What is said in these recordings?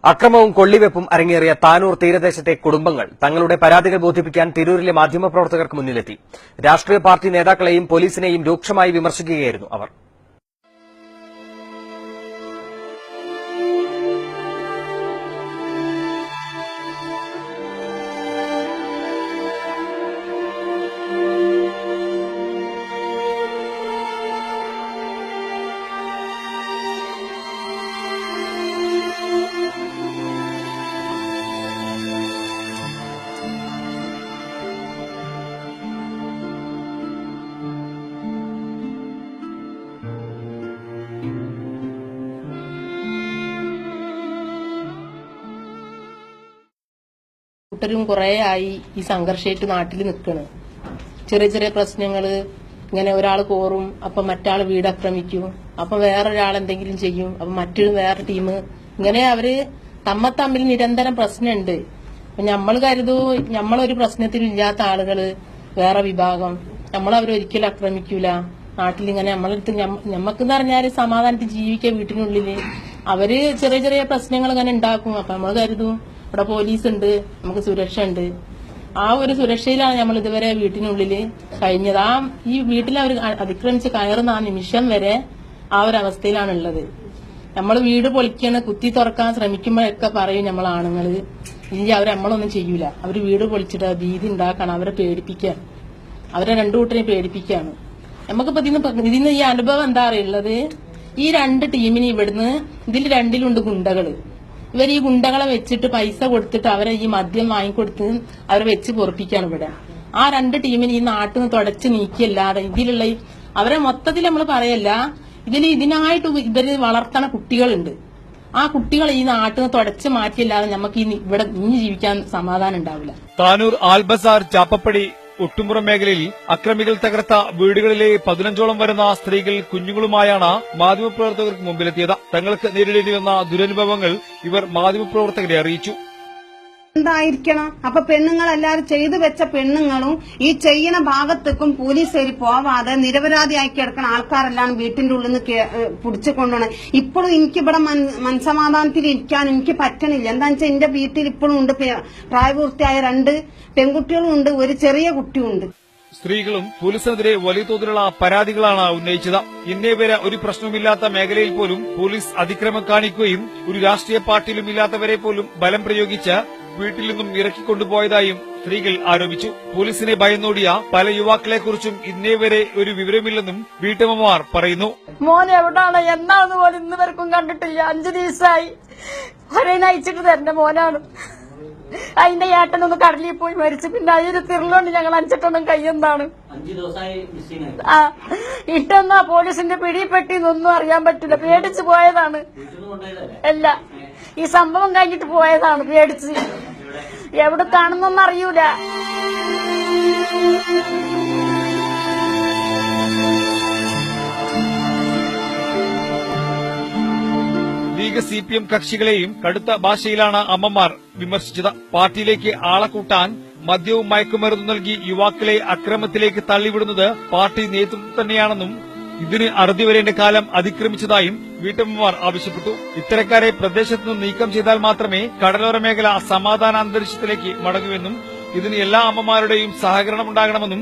അക്രമവും കൊള്ളിവെപ്പും അരങ്ങേറിയ താനൂർ തീരദേശത്തെ കുടുംബങ്ങൾ തങ്ങളുടെ പരാതികൾ ബോധിപ്പിക്കാൻ തിരൂരിലെ മാധ്യമപ്രവർത്തകർക്ക് മുന്നിലെത്തി. രാഷ്ട്രീയ പാർട്ടി നേതാക്കളെയും പോലീസിനെയും രൂക്ഷമായി വിമർശിക്കുകയായിരുന്നു അവർ. കൂട്ടരും കുറെ ആയി ഈ സംഘർഷമായിട്ട് നാട്ടിൽ നിൽക്കണ്. ചെറിയ ചെറിയ പ്രശ്നങ്ങള് ഇങ്ങനെ ഒരാൾ കോറും, അപ്പൊ മറ്റാൾ വീട് ആക്രമിക്കും, അപ്പൊ വേറൊരാൾ എന്തെങ്കിലും ചെയ്യും, അപ്പൊ മറ്റൊരു വേറെ ടീം, ഇങ്ങനെ അവര് തമ്മിൽ നിരന്തരം പ്രശ്നമുണ്ട്. അപ്പൊ നമ്മൾ കരുതൂ നമ്മളൊരു പ്രശ്നത്തിലില്ലാത്ത ആളുകള് വേറെ വിഭാഗം നമ്മളവരൊരിക്കലും ആക്രമിക്കൂല. നാട്ടിലിങ്ങനെ നമ്മളെടുത്ത് ഞമ്മക്കെന്ന് പറഞ്ഞാല് സമാധാനത്തിൽ ജീവിക്കുക വീട്ടിനുള്ളില്. അവര് ചെറിയ ചെറിയ പ്രശ്നങ്ങൾ ഇങ്ങനെ ഉണ്ടാക്കും. അപ്പൊ നമ്മൾ കരുതും ഇവിടെ പോലീസ് ഉണ്ട്, നമുക്ക് സുരക്ഷ ഉണ്ട്. ആ ഒരു സുരക്ഷയിലാണ് നമ്മൾ ഇതുവരെ വീട്ടിനുള്ളിൽ കഴിഞ്ഞത്. ഈ വീട്ടിൽ അവർ അതിക്രമിച്ച് കയറുന്ന ആ നിമിഷം വരെ ആ ഒരു അവസ്ഥയിലാണ് ഉള്ളത്. നമ്മൾ വീട് പൊളിക്കണ കുത്തി തുറക്കാൻ ശ്രമിക്കുമ്പോഴൊക്കെ പറയും നമ്മൾ ആണുങ്ങള് ഇല്ല, നമ്മളൊന്നും ചെയ്യൂല, അവര് വീട് പൊളിച്ചിട്ട് ഭീതി ഉണ്ടാക്കണം, അവരെ പേടിപ്പിക്കാൻ, അവരെ രണ്ടു കൂട്ടരെയും പേടിപ്പിക്കാണ്. നമുക്കിപ്പോ ഇതിന്ന് ഈ അനുഭവം എന്താ അറിയുള്ളത്, ഈ രണ്ട് ടീമിന് ഇവിടുന്ന് ഇതിൽ രണ്ടിലുണ്ട് ഗുണ്ടകള്. ഇവർ ഈ ഗുണ്ടകളെ വെച്ചിട്ട് പൈസ കൊടുത്തിട്ട് അവരെ ഈ മദ്യം വാങ്ങിക്കൊടുത്ത് അവരെ വെച്ച് പൊറപ്പിക്കാണ് ഇവിടെ. ആ രണ്ട് ടീമിന് ഈ നാട്ടിൽ നിന്ന് തുടച്ച് നീക്കിയല്ലാതെ ഇതിലുള്ള അവരെ മൊത്തത്തിൽ നമ്മൾ പറയല്ല, ഇതിനായിട്ട് ഇവര് വളർത്തണ കുട്ടികളുണ്ട്. ആ കുട്ടികൾ ഈ നാട്ടിൽ നിന്ന് തുടച്ച് മാറ്റിയല്ലാതെ നമുക്ക് ഇവിടെ ഇനി ജീവിക്കാൻ സമാധാനം ഉണ്ടാവില്ല. താനൂർ ആൽബസാർ ചാപ്പപ്പടി ഒട്ടുമുറം മേഖലയിൽ അക്രമികൾ തകർത്ത വീടുകളിലെ 15ഓളം വരുന്ന സ്ത്രീകൾ കുഞ്ഞുങ്ങളുമായാണ് മാധ്യമപ്രവർത്തകർക്ക് മുമ്പിലെത്തിയത്. തങ്ങൾക്ക് നേരിടേണ്ടി വന്ന ദുരനുഭവങ്ങൾ ഇവർ മാധ്യമപ്രവർത്തകരെ അറിയിച്ചു. എന്തായിരിക്കണം അപ്പൊ പെണ്ണുങ്ങളെല്ലാരും ചെയ്തു വെച്ച പെണ്ണുങ്ങളും ഈ ചെയ്യുന്ന ഭാഗത്തേക്കും പോലീസുകാർ പോവാതെ നിരപരാധിയായി കിടക്കുന്ന ആൾക്കാരെല്ലാം വീട്ടിന്റെ ഉള്ളിൽ നിന്ന് പിടിച്ചു കൊണ്ടുപോകണം. ഇപ്പോഴും എനിക്ക് ഇവിടെ മനസമാധാനത്തിൽ ഇരിക്കാൻ എനിക്ക് പറ്റണില്ല. എന്താണെന്ന് വെച്ചാൽ എന്റെ വീട്ടിൽ ഇപ്പോഴും ഉണ്ട് പ്രായപൂർത്തിയായ 2 പെൺകുട്ടികളും ഉണ്ട്, ഒരു ചെറിയ കുട്ടിയുണ്ട്. സ്ത്രീകളും പോലീസിനെതിരെ വലിയ തോതിലുള്ള പരാതികളാണ് ഉന്നയിച്ചത്. ഇന്നേ വരെ ഒരു പ്രശ്നവുമില്ലാത്ത മേഖലയിൽ പോലും പോലീസ് അതിക്രമം കാണിക്കുകയും ഒരു രാഷ്ട്രീയ പാർട്ടിയിലും ഇല്ലാത്തവരെ പോലും ബലം പ്രയോഗിച്ച് വീട്ടിൽ നിന്നും ഇറക്കിക്കൊണ്ടുപോയതായും സ്ത്രീകൾ ആരോപിച്ചു. പോലീസിനെ ഭയന്നോടിയ പല യുവാക്കളെക്കുറിച്ചും ഇന്നേ വരെ ഒരു വിവരമില്ലെന്നും വീട്ടമ്മമാർ പറയുന്നു. മോൻ എവിടാണ് എന്നാന്ന് പോലും ഇന്ന് വരെക്കും കണ്ടിട്ടില്ല. 5 ദിവസമായി ഒരേ നയിച്ചിട്ട് തരണ്ട മോനാണ്. അതിന്റെ ഏട്ടനൊന്ന് കടലിൽ പോയി മരിച്ചു. പിന്നെ അതിന് തിരുളോണ്ട് ഞങ്ങൾ 5-8 കയ്യെന്താണ് ഇട്ടെന്നാ പോലീസിന്റെ പിടിപ്പെട്ടിന്നൊന്നും അറിയാൻ പറ്റില്ല. പേടിച്ച് പോയതാണ്. അല്ല, ഈ സംഭവം കഴിഞ്ഞിട്ട് പോയതാണ് പേടിച്ച്. എവിടെ കാണുന്നൊന്നും അറിയൂല. ലീഗ് CPM കക്ഷികളെയും കടുത്ത ഭാഷയിലാണ് അമ്മമാർ വിമർശിച്ചത്. പാർട്ടിയിലേക്ക് ആളെ കൂട്ടാൻ മദ്യവും മയക്കുമരുന്നും നൽകി യുവാക്കളെ അക്രമത്തിലേക്ക് തള്ളിവിടുന്നത് പാർട്ടി നേതൃത്വം തന്നെയാണെന്നും ഇതിന് അറുതി വരേണ്ട കാലം അതിക്രമിച്ചതായും വീട്ടമ്മമാർ ആവശ്യപ്പെട്ടു. ഇത്തരക്കാരെ പ്രദേശത്തു നിന്ന് നീക്കം ചെയ്താൽ മാത്രമേ കടലോര മേഖല സമാധാന അന്തരീക്ഷത്തിലേക്ക് മടങ്ങുമെന്നും ഇതിന് എല്ലാ അമ്മമാരുടെയും സഹകരണം ഉണ്ടാകണമെന്നും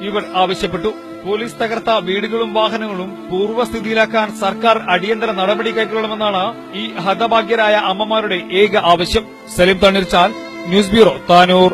ഇവർ ആവശ്യപ്പെട്ടു. പോലീസ് തകർത്ത വീടുകളും വാഹനങ്ങളും പൂർവ്വസ്ഥിതിയിലാക്കാൻ സർക്കാർ അടിയന്തര നടപടി കൈക്കൊള്ളണമെന്നാണ് ഈ ഹതഭാഗ്യരായ അമ്മമാരുടെ ഏക ആവശ്യം. Saleem Thanneerchal, news bureau, Tanur.